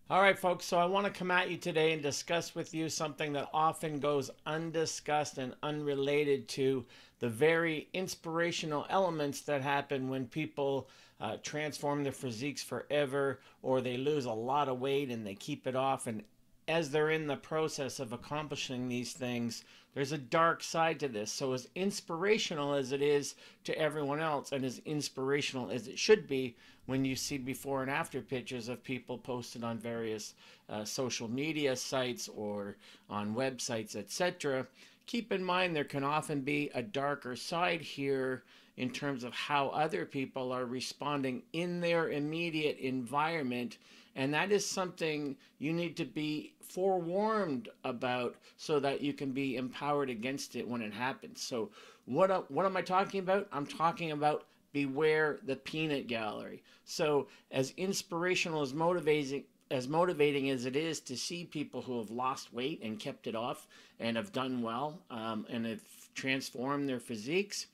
All right, folks, so I want to come at you today and discuss with you something that often goes undiscussed and unrelated to the very inspirational elements that happen when people transform their physiques forever, or they lose a lot of weight and they keep it off. And as they're in the process of accomplishing these things, there's a dark side to this. So, as inspirational as it is to everyone else, and as inspirational as it should be when you see before and after pictures of people posted on various social media sites or on websites, etc., keep in mind there can often be a darker side here in terms of how other people are responding in their immediate environment. And that is something you need to be forewarned about so that you can be empowered against it when it happens. So, what am I talking about? I'm talking about beware the peanut gallery. So, as inspirational as motivating as it is to see people who have lost weight and kept it off and have done well, and have transformed their physiques,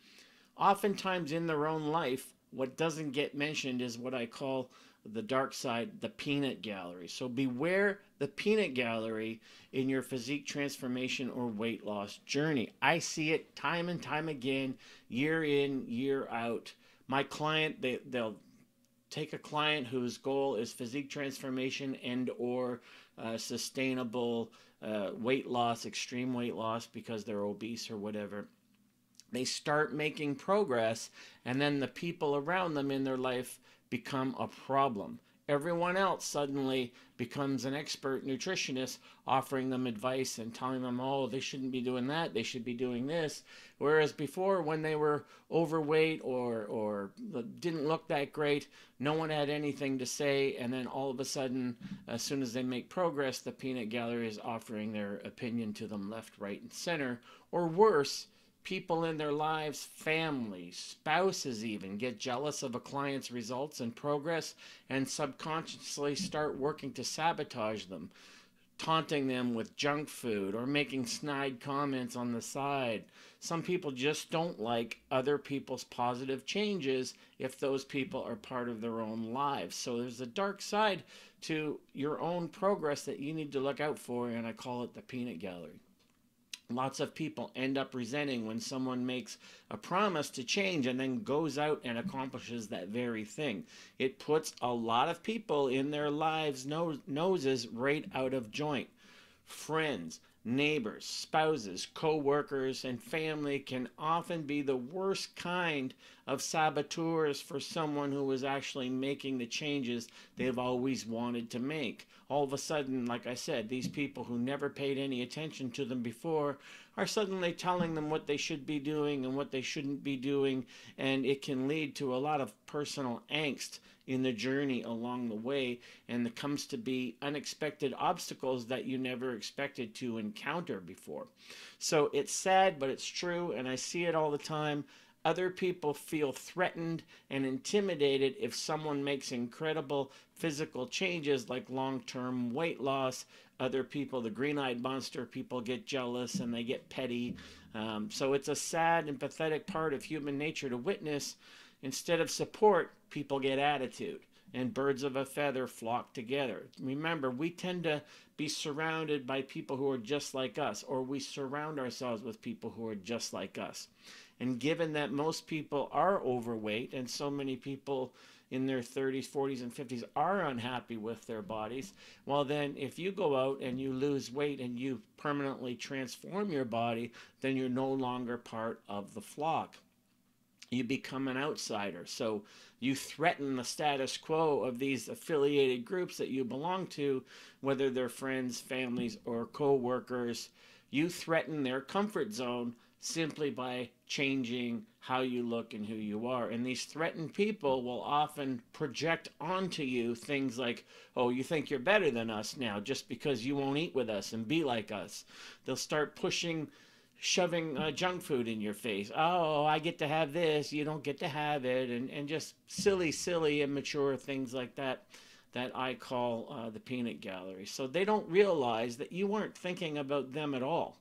oftentimes in their own life, what doesn't get mentioned is what I call the dark side, the peanut gallery. So beware the peanut gallery in your physique transformation or weight loss journey. I see it time and time again, year in, year out. My client, they'll take a client whose goal is physique transformation and or sustainable weight loss, extreme weight loss because they're obese or whatever. They start making progress, and then the people around them in their life become a problem. Everyone else suddenly becomes an expert nutritionist, offering them advice and telling them, oh, they shouldn't be doing that, they should be doing this. Whereas before, when they were overweight or didn't look that great, no one had anything to say. And then all of a sudden, as soon as they make progress, the peanut gallery is offering their opinion to them left, right, and center. Or worse, people in their lives, families, spouses even, get jealous of a client's results and progress and subconsciously start working to sabotage them, taunting them with junk food or making snide comments on the side. Some people just don't like other people's positive changes if those people are part of their own lives. So there's a dark side to your own progress that you need to look out for, and I call it the peanut gallery. Lots of people end up resenting when someone makes a promise to change and then goes out and accomplishes that very thing. It puts a lot of people in their lives' noses right out of joint. Friends, neighbors, spouses, co-workers, and family can often be the worst kind of saboteurs for someone who is actually making the changes they've always wanted to make. All of a sudden, like I said, these people who never paid any attention to them before are suddenly telling them what they should be doing and what they shouldn't be doing, and it can lead to a lot of personal angst in the journey along the way, and it comes to be unexpected obstacles that you never expected to encounter before. So it's sad, but it's true, and I see it all the time. Other people feel threatened and intimidated if someone makes incredible physical changes like long term weight loss. Other people, the green eyed monster people, get jealous and they get petty. So it's a sad and pathetic part of human nature to witness. Instead of support, people get attitude, and birds of a feather flock together. Remember, we tend to be surrounded by people who are just like us, or we surround ourselves with people who are just like us. And given that most people are overweight, and so many people in their 30s, 40s, and 50s are unhappy with their bodies, well, then if you go out and you lose weight and you permanently transform your body, then you're no longer part of the flock. You become an outsider. So you threaten the status quo of these affiliated groups that you belong to, whether they're friends, families, or co workers. You threaten their comfort zone simply by changing how you look and who you are. And these threatened people will often project onto you things like, oh, you think you're better than us now just because you won't eat with us and be like us. They'll start shoving junk food in your face. Oh, I get to have this, you don't get to have it, and just silly, immature things like that that I call the peanut gallery. So they don't realize that you weren't thinking about them at all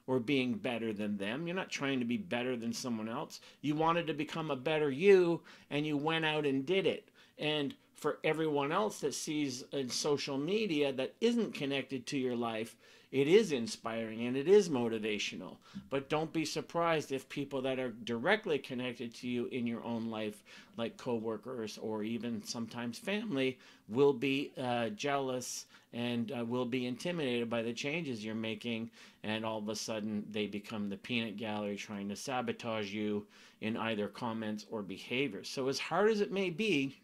or being better than them. You're not trying to be better than someone else. You wanted to become a better you, and you went out and did it. And for everyone else that sees in social media that isn't connected to your life, it is inspiring and it is motivational. But don't be surprised if people that are directly connected to you in your own life, like coworkers or even sometimes family, will be jealous and will be intimidated by the changes you're making, and all of a sudden they become the peanut gallery trying to sabotage you in either comments or behaviors. So as hard as it may be,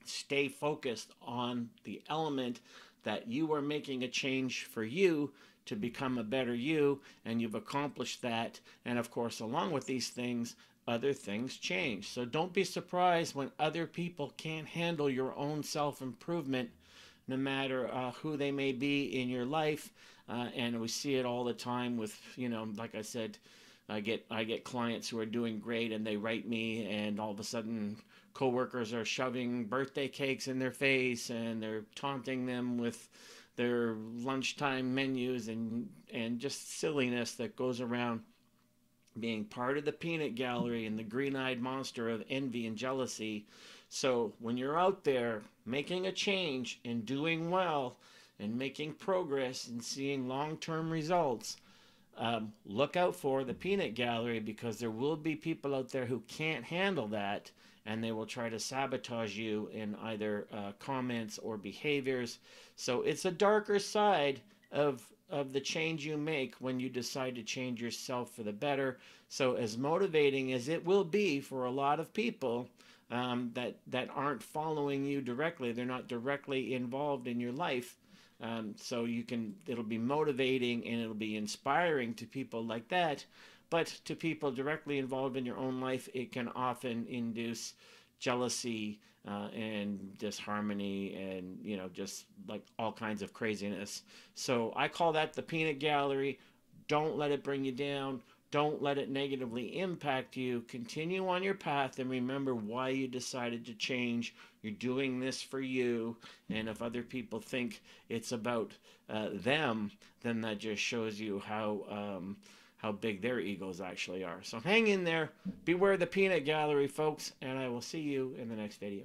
stay focused on the element that you are making a change for you to become a better you, and you've accomplished that. And of course, along with these things, other things change. So don't be surprised when other people can't handle your own self-improvement, no matter who they may be in your life. And we see it all the time with, like I said, I get clients who are doing great and they write me, and all of a sudden coworkers are shoving birthday cakes in their face and they're taunting them with their lunchtime menus and just silliness that goes around being part of the peanut gallery and the green-eyed monster of envy and jealousy. So when you're out there making a change and doing well and making progress and seeing long-term results, look out for the peanut gallery, because there will be people out there who can't handle that, and they will try to sabotage you in either comments or behaviors. So it's a darker side of the change you make when you decide to change yourself for the better. So as motivating as it will be for a lot of people that aren't following you directly, they're not directly involved in your life. So it'll be motivating and it'll be inspiring to people like that. But to people directly involved in your own life, it can often induce jealousy and disharmony and, just like all kinds of craziness. So I call that the peanut gallery. Don't let it bring you down. Don't let it negatively impact you. Continue on your path and remember why you decided to change. You're doing this for you. And if other people think it's about them, then that just shows you how big their egos actually are. So hang in there. Beware the peanut gallery, folks. And I will see you in the next video.